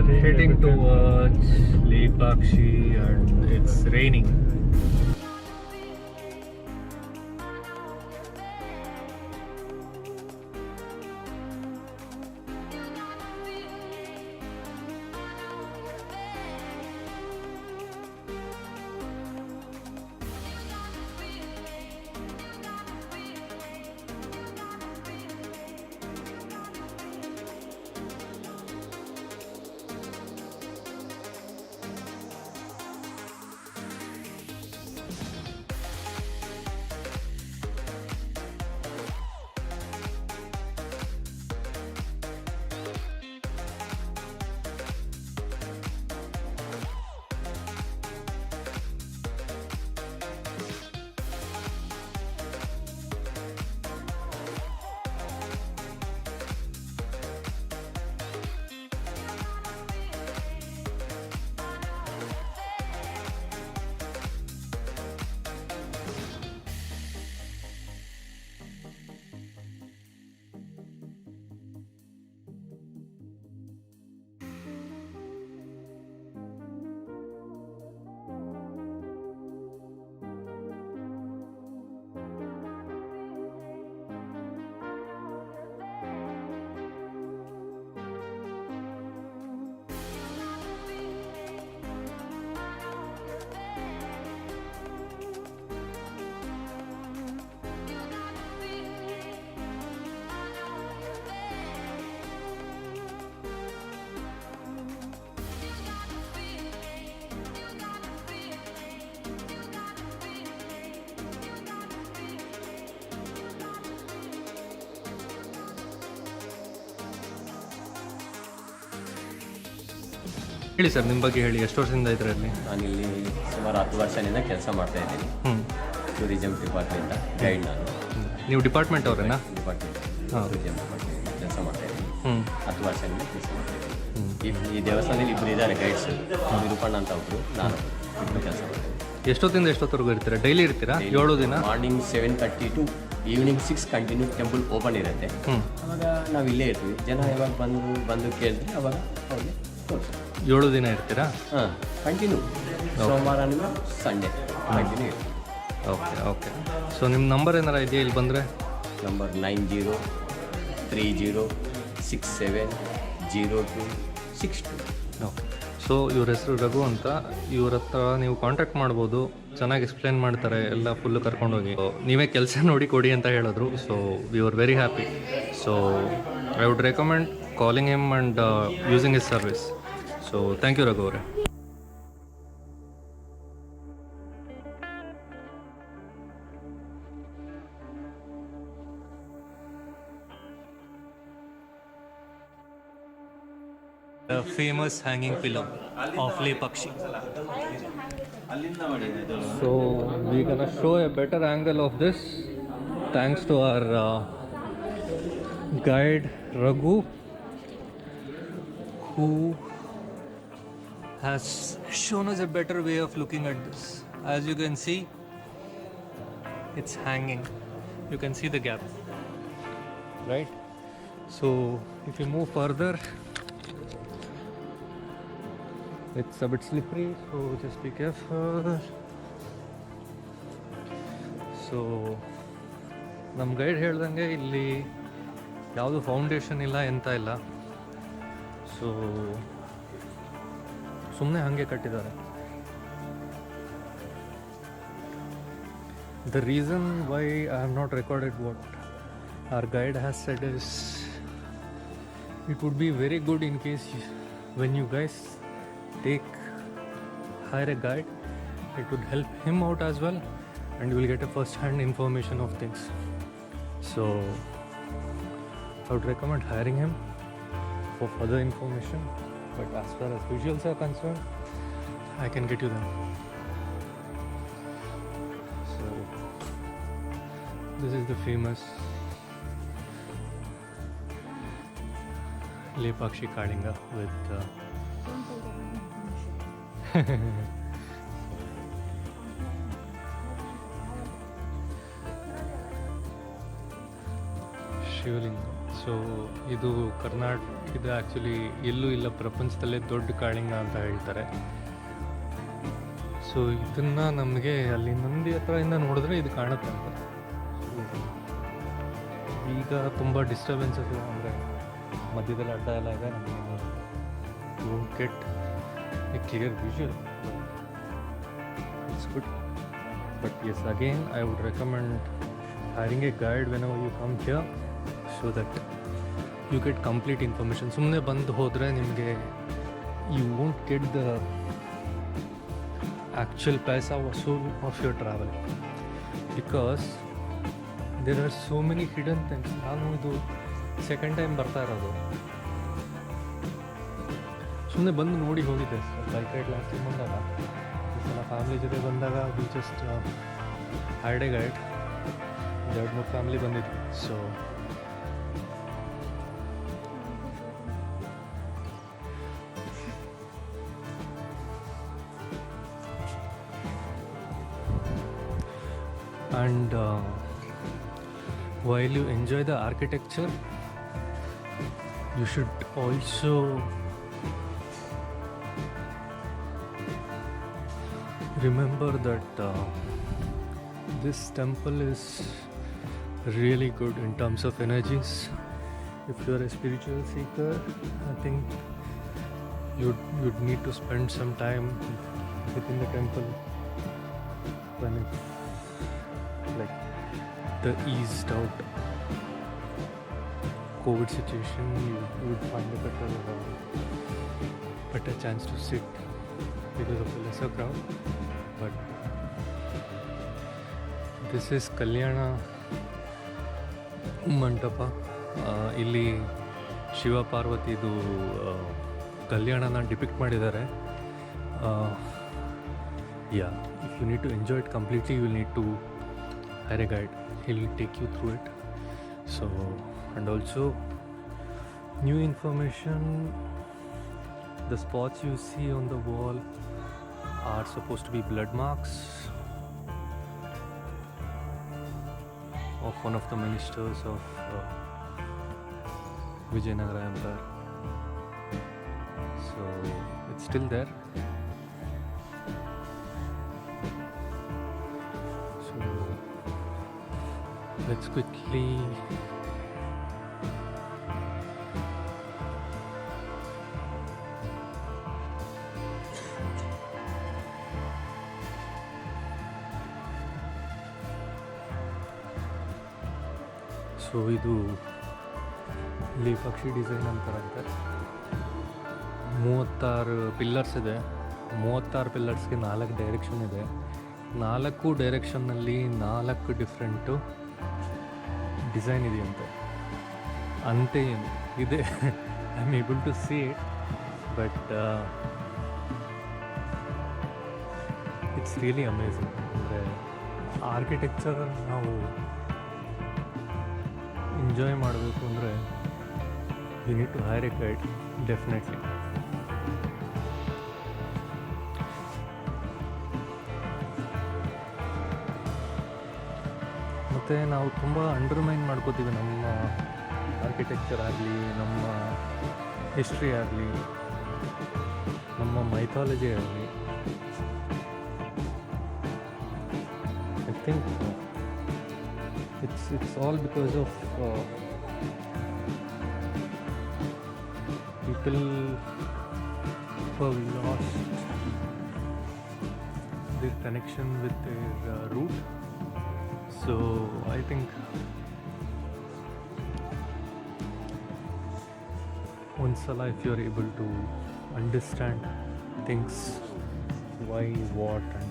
are heading towards Lepakshi and it's raining. ಹೇಳಿ sir, ನಿಮ್ಮ ಬಗ್ಗೆ ಹೇಳಿ. ಎಷ್ಟು ವರ್ಷದಿಂದ ಇದರಲ್ಲಿ? ನಾನಿಲ್ಲಿ ಸುಮಾರು 10 ವರ್ಷದಿಂದ ಕೆಲಸ ಮಾಡ್ತಾ ಇದ್ದೀನಿ. ಟೂರಿಸಂ ಡಿಪಾರ್ಟ್ಮೆಂಟ್ ಗೈಡ್ ನಾನು. ನೀವು ಡಿಪಾರ್ಟ್ಮೆಂಟ್ ಅವರೇನಾ? ಡಿಪಾರ್ಟ್ಮೆಂಟ್ ಟೂರಿಸಂ ಡಿಪಾರ್ಟ್ಮೆಂಟ್ ಕೆಲಸ ಮಾಡ್ತಾ ಇದ್ದೀನಿ. 10 ವರ್ಷದಿಂದ ಕೆಲಸ ಮಾಡ್ತಾ ಇದ್ದೀನಿ. ಈ ದೇವಸ್ಥಾನದಲ್ಲಿ ಇಬ್ಬರು ಇದ್ದಾರೆ ಗೈಡ್ಸ್, ನಿರೂಪಣ್ಣ ಅಂತ ಒಬ್ಬರು, ನಾನು ಇಬ್ಬರು ಕೆಲಸ ಮಾಡ್ತೀನಿ. ಎಷ್ಟೊತ್ತಿಂದ ಎಷ್ಟೊತ್ತವರೆಗೂ ಇರ್ತೀರಾ? ಡೈಲಿ ಇರ್ತೀರಾ? 7 ದಿನ? Morning 7:30 to evening 6 continue temple open ಇರುತ್ತೆ. ಅವಾಗ ನಾವು ಇಲ್ಲೇ ಇರ್ತೀವಿ. ಜನ ಯಾವಾಗ ಬಂದು ಕೇಳಿದ್ರೆ ಅವಾಗ ಅವ್ರಿಗೆ ತೋರಿಸ್ತೀವಿ. 7 ದಿನ ಇರ್ತೀರಾ? ಹಾಂ, ಕಂಟಿನ್ಯೂ. ಸೋಮವಾರ ಸಂಡೇ ಕಂಟಿನ್ಯೂ ಇರ್ತೀವಿ. Okay okay. ಸೊ ನಿಮ್ಮ ನಂಬರ್ ಏನಾರ ಇದೆಯಾ ಇಲ್ಲಿ ಬಂದರೆ? ನಂಬರ್ 9030670262. ಓಕೆ. ಸೊ ಇವ್ರ ಹೆಸರು ರಘು ಅಂತ. ಇವ್ರ ಹತ್ರ ನೀವು ಕಾಂಟ್ಯಾಕ್ಟ್ ಮಾಡ್ಬೋದು. ಚೆನ್ನಾಗಿ ಎಕ್ಸ್ಪ್ಲೇನ್ ಮಾಡ್ತಾರೆ ಎಲ್ಲ, ಫುಲ್ಲು ಕರ್ಕೊಂಡೋಗಿ. ನೀವೇ ಕೆಲಸ ನೋಡಿ ಕೊಡಿ ಅಂತ ಹೇಳಿದ್ರು. So we are very happy. So I would recommend calling him and using his service. So thank you Raghu ಅವರೇ. The famous hanging pillar of Lepakshi. So we're gonna show a better angle of this thanks to our guide Raghu, who has shown us a better way of looking at this. As you can see, it's hanging. You can see the gap, right? So if you move further, it's a bit slippery, so just be careful. So ನಮ್ಮ guide ಹೇಳ್ದಂಗೆ ಇಲ್ಲಿ ಯಾವುದು foundation ಇಲ್ಲ, ಎಂತ ಇಲ್ಲ. So ಸುಮ್ಮನೆ ಹಾಗೆ ಕಟ್ಟಿದ್ದಾರೆ. The reason why I have not recorded what our guide has said is it would be very good in case when you guys hire a guide, it would help him out as well, and you will get a first hand information of things. So I would recommend hiring him for further information, but as far as visuals are concerned, I can get you them. So this is the famous Lepakshi Kalinga with Shivalinga. So ಇದು ಕರ್ನಾಟಕದ actually ಎಲ್ಲೂ ಇಲ್ಲ ಪ್ರಪಂಚದಲ್ಲೇ ದೊಡ್ಡ ಕಾಳಿಂಗ ಅಂತ ಹೇಳ್ತಾರೆ. So ಇದನ್ನು ನಮಗೆ ಅಲ್ಲಿ ನಂದಿ ಹತ್ರದಿಂದ ನೋಡಿದ್ರೆ ಇದು ಕಾಣುತ್ತೆ ಅಂತ. ಈಗ ತುಂಬ ಡಿಸ್ಟರ್ಬೆನ್ಸಸ್ ಅಂದರೆ ಮಧ್ಯದಲ್ಲಿ ಅಡ್ಡ ಎಲ್ಲ ಇದೆ, ನಮಗೆ won't get a clear visual. It's good. But yes, again, I would recommend hiring a guide whenever you come here so that you get complete information. ಸುಮ್ಮನೆ ಬಂದು ಹೋದರೆ ನಿಮಗೆ you won't get the actual paisa vasool of your travel because there are so many hidden things. ನಾನು ಇದು second time ಬರ್ತಾ ಇರೋದು, ಸುಮ್ಮನೆ ಬಂದು ನೋಡಿ ಹೋಗಿದ್ದೆ ಬೈಕ್ ರೈಡ್ ಲಾಸ್ಟ್ ಟೈಮ್ ಬಂದಾಗ. ಈ ಸಲ ಫ್ಯಾಮಿಲಿ ಜೊತೆ ಬಂದಾಗ we just hired a guide, 2-3 family ಬಂದಿದ್ವಿ. So and while you enjoy the architecture, you should also remember that this temple is really good in terms of energies. If you are a spiritual seeker, I think you'd need to spend some time within the temple when it's like the eased out COVID situation. You would find a better chance to sit because of the lesser crowd. But this is Kalyana Mantapa. ಇಲ್ಲಿ Shiva ಪಾರ್ವತಿದು ಕಲ್ಯಾಣನ depict ಮಾಡಿದ್ದಾರೆ. If you need to enjoy it completely, you will need to hire a guide. He'll take you through it. So, and also new information, the spots you see on the wall are supposed to be blood marks of one of the ministers of Vijayanagara Empire. So it's still there. So let's quickly so ಇದು ಇಲ್ಲಿ ಪಕ್ಷಿ design ಅಂತಾರಂತೆ. 36 pillars ಇದೆ. 36 ಪಿಲ್ಲರ್ಸ್ಗೆ 4 direction ಇದೆ. 4 ಡೈರೆಕ್ಷನ್ನಲ್ಲಿ 4 different design ಇದೆಯಂತೆ. ಅಂತೆ ಇದೆ. I am able to see it, but it's really amazing. ಅಂದರೆ architecture ನಾವು ಎಂಜಾಯ್ ಮಾಡಬೇಕು ಅಂದರೆ you need to hire a guide definitely. ಮತ್ತು ನಾವು ತುಂಬ ಅಂಡರ್ಮೈನ್ ಮಾಡ್ಕೋತೀವಿ ನಮ್ಮ ಆರ್ಕಿಟೆಕ್ಚರ್ ಆಗಲಿ, ನಮ್ಮ ಹಿಸ್ಟ್ರಿ ಆಗಲಿ, ನಮ್ಮ ಮೈಥಾಲಜಿ ಆಗಲಿ. I think it's all because of people who have lost their connection with their root. So I think once in life you are able to understand things, why, what, and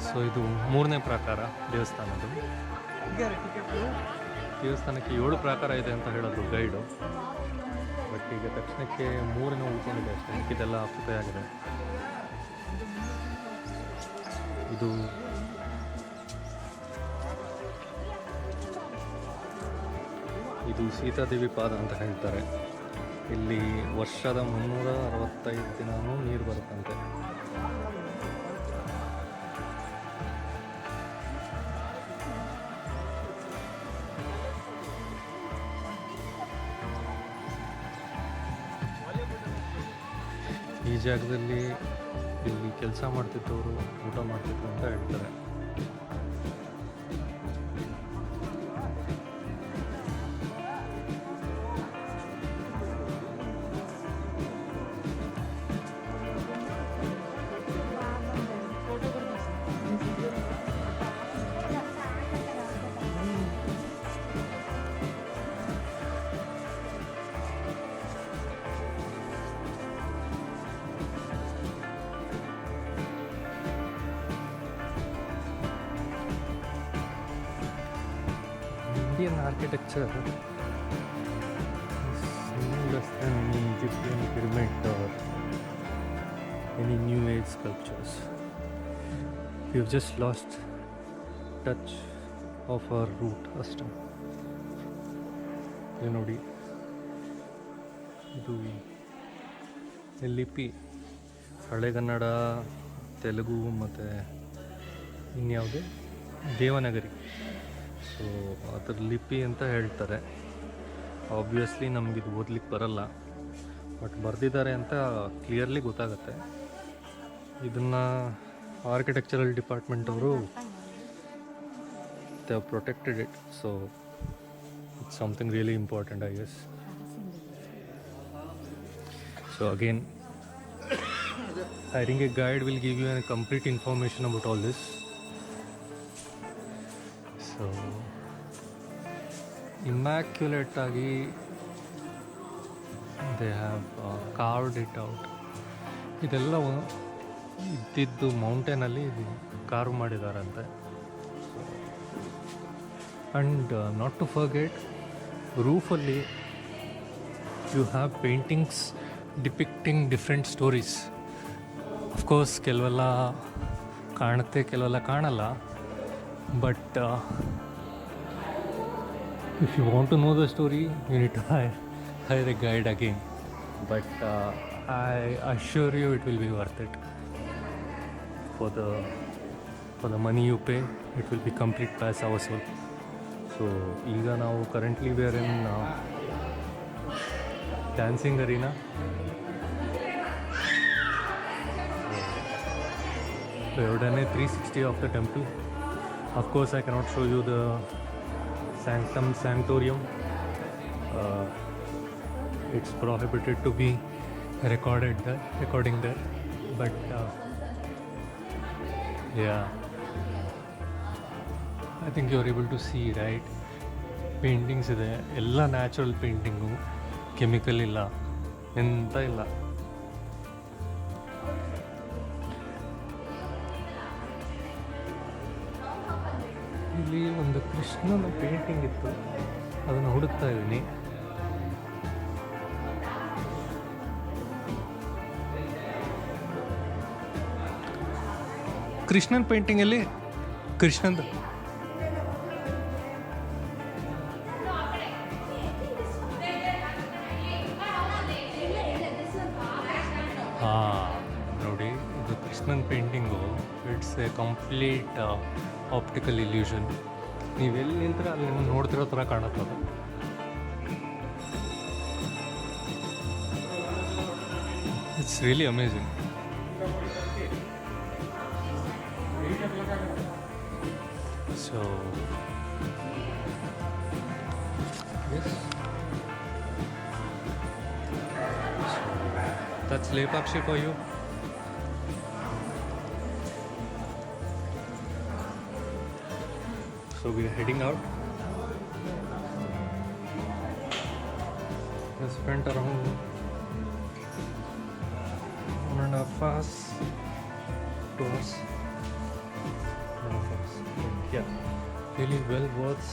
so ಇದು 3ನೇ ಪ್ರಾಕಾರ ದೇವಸ್ಥಾನದ್ದು. ದೇವಸ್ಥಾನಕ್ಕೆ 7 ಪ್ರಾಕಾರ ಇದೆ ಅಂತ ಹೇಳೋದು guide. But ಈಗ ತಕ್ಷಣಕ್ಕೆ 3 ಉಳ್ಕೊಂಡಿದೆ ಅಷ್ಟೇ, ಇದೆಲ್ಲ ಆಕ್ಯುಪೈ ಆಗಿದೆ. ಇದು ಸೀತಾದೇವಿ ಪಾದ ಅಂತ ಹೇಳ್ತಾರೆ. ಇಲ್ಲಿ ವರ್ಷದ 365 ದಿನವೂ ನೀರು ಬರುತ್ತಂತೆ. ಈ ಜಾಗದಲ್ಲಿ ಇಲ್ಲಿ ಕೆಲಸ ಮಾಡ್ತಿದ್ದವರು ಊಟ ಮಾಡ್ತಿದ್ರು ಅಂತ ಹೇಳ್ತಾರೆ. Indian architecture is no less than any Egyptian pyramid or any New Age sculptures. We've just lost touch of our root system. You know, ಇದು ಲಿಪಿ ಹಳೆಗನ್ನಡ, ತೆಲುಗು ಮತ್ತು ಇನ್ಯಾವುದು ದೇವನಾಗರಿ. ಸೊ ಅದರ ಲಿಪಿ ಅಂತ ಹೇಳ್ತಾರೆ. ಆಬ್ವಿಯಸ್ಲಿ ನಮಗಿದು ಓದ್ಲಿಕ್ಕೆ ಬರಲ್ಲ, ಬಟ್ ಬರೆದಿದ್ದಾರೆ ಅಂತ ಕ್ಲಿಯರ್ಲಿ ಗೊತ್ತಾಗುತ್ತೆ. ಇದನ್ನು ಆರ್ಕಿಟೆಕ್ಚರಲ್ ಡಿಪಾರ್ಟ್ಮೆಂಟ್ ಅವರು they have protected it. So it's something really important, I guess. So again, hiring a guide will give you a complete information about all this. So immaculate agi they have carved it out. ಇದೆಲ್ಲ ಇದ್ದಿದ್ದು ಮೌಂಟೇನಲ್ಲಿ carve ಮಾಡಿದಾರಂತೆ. And not to forget, ರೂಫಲ್ಲಿ you have paintings depicting different stories. Of course ಕೆಲವೆಲ್ಲ ಕಾಣುತ್ತೆ, ಕೆಲವೆಲ್ಲ ಕಾಣಲ್ಲ. But if you want to know the story, you need to hire a guide again. But I assure you it will be worth it. For the money you pay, it will be complete pass ourselves. So ಈಗ ನಾವು currently we are in dancing arena. So I have done a 360 of the temple. Of course, I cannot show you the sanctorium. It's prohibited to be recording there. But yeah, I think you're able to see, right? Paintings ಇದೆ, ಎಲ್ಲ natural painting, chemical ಇಲ್ಲ, ಎಂತ ಇಲ್ಲ. ಇಲ್ಲಿ ಒಂದು ಕೃಷ್ಣನ painting ಇತ್ತು, ಅದನ್ನು ಹುಡುಕ್ತಾ ಇದ್ದೀನಿ. ಕೃಷ್ಣನ್ ಪೇಂಟಿಂಗಲ್ಲಿ ಕೃಷ್ಣಂದು ನೋಡಿ, ಇದು ಕೃಷ್ಣನ್ painting. It's a complete optical illusion. ನೀವೆಲ್ಲಿ ನಿಂತರೆ ಅಲ್ಲಿ ನಿಮ್ಮನ್ನು ನೋಡ್ತಿರೋ ಥರ ಕಾಣುತ್ತದ. It's really amazing. So yes, that's Lepakshi for you. So we are heading out. We spent around 1.5 hours, 2 hours. Yeah, really well worth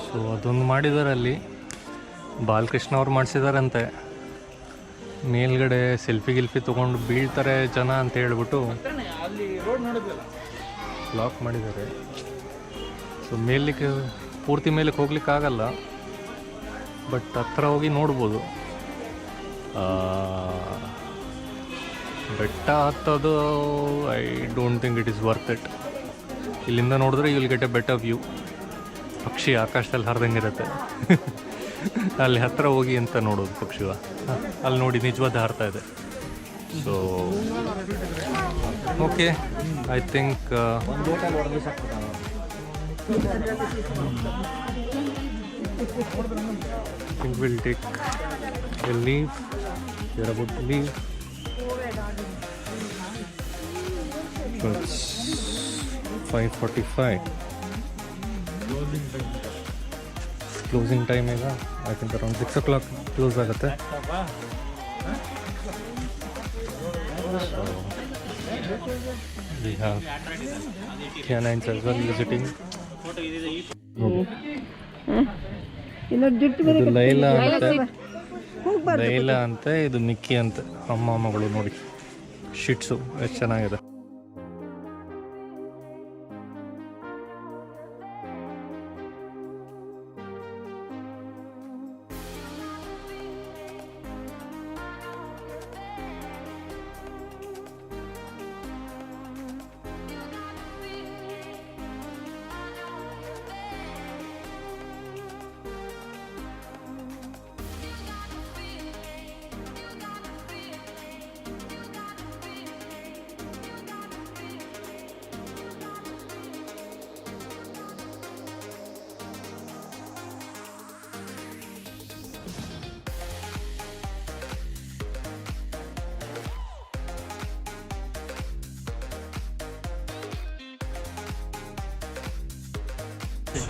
so ಅದೊಂದು ಮಾಡಿದ್ದಾರೆ ಅಲ್ಲಿ, ಬಾಲಕೃಷ್ಣ ಅವ್ರು ಮಾಡಿಸಿದಾರಂತೆ. ಮೇಲ್ಗಡೆ ಸೆಲ್ಫಿ ಗಿಲ್ಫಿ ತೊಗೊಂಡು ಬೀಳ್ತಾರೆ ಜನ ಅಂತ ಹೇಳ್ಬಿಟ್ಟು ಲಾಕ್ ಮಾಡಿದ್ದಾರೆ. ಸೊ ಮೇಲಿಕ್ಕೆ ಪೂರ್ತಿ ಮೇಲಕ್ಕೆ ಹೋಗ್ಲಿಕ್ಕೆ ಆಗಲ್ಲ, ಬಟ್ ಹತ್ರ ಹೋಗಿ ನೋಡ್ಬೋದು. ಬೆಟ್ಟ ಹತ್ತೋದು I don't think it is worth it. ಇಲ್ಲಿಂದ ನೋಡಿದ್ರೆ you will get a better view. ಪಕ್ಷಿ ಆಕಾಶದಲ್ಲಿ ಹರಿದಂಗಿರುತ್ತೆ. ಅಲ್ಲಿ ಹತ್ತಿರ ಹೋಗಿ ಅಂತ ನೋಡೋದು ಪಕ್ಷಿವ, ಅಲ್ಲಿ ನೋಡಿ ನಿಜವಾದ ಹಾರ್ತಾ ಇದೆ. So okay, I think will take a leave. We are about to leave. It's 5:45. Closing time ಈಗ I think around 6 o'clock close ಆಗುತ್ತೆ. We have canines as well visiting. ಇದು ಲೈಲಾ ಅಂತೆ, ಇದು ಮಿಕ್ಕಿ ಅಂತೆ, ಅಮ್ಮ ಮಗಳು ನೋಡಿ. ಶಿಟ್ಸು ಎಷ್ಟು ಚೆನ್ನಾಗಿದೆ.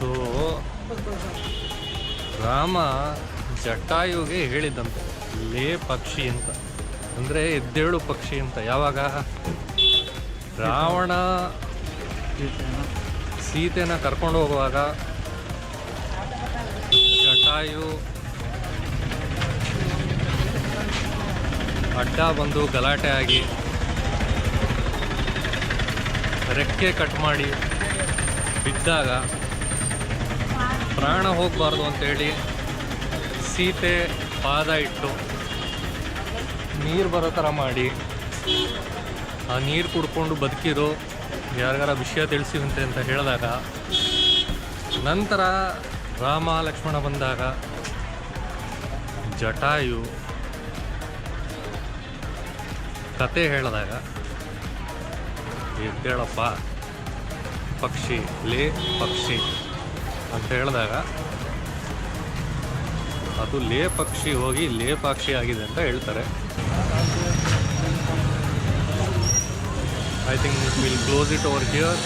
ಸೊ ರಾಮ ಜಟಾಯುಗೆ ಹೇಳಿದ್ದಂತೆ ಲೇ ಪಕ್ಷಿ ಅಂತ, ಅಂದರೆ ಎದ್ದೇಳು ಪಕ್ಷಿ ಅಂತ. ಯಾವಾಗ ರಾವಣ ಸೀತೆನ ಕರ್ಕೊಂಡು ಹೋಗುವಾಗ ಜಟಾಯು ಅಡ್ಡ ಬಂದು ಗಲಾಟೆ ಆಗಿ ರೆಕ್ಕೆ ಕಟ್ ಮಾಡಿ ಬಿದ್ದಾಗ ಪ್ರಾಣ ಹೋಗಬಾರ್ದು ಅಂತೇಳಿ ಸೀತೆ ಪಾದ ಇಟ್ಟು ನೀರು ಬರೋ ಥರ ಮಾಡಿ ಆ ನೀರು ಕುಡ್ಕೊಂಡು ಬದುಕಿರೋ ಯಾರಿಗಾರ ವಿಷಯ ತಿಳಿಸಿವಂತೆ ಅಂತ ಹೇಳಿದಾಗ, ನಂತರ ರಾಮ ಲಕ್ಷ್ಮಣ ಬಂದಾಗ ಜಟಾಯು ಕತೆ ಹೇಳಿದಾಗ ಎದ್ದೇಳಪ್ಪ ಪಕ್ಷಿ, ಲೇ ಪಕ್ಷಿ ಅಂತ ಹೇಳಿದಾಗ ಅದು ಲೇ ಪಕ್ಷಿ ಹೋಗಿ ಲೇಪಾಕ್ಷಿ ಆಗಿದೆ ಅಂತ ಹೇಳ್ತಾರೆ. I think will close it over here.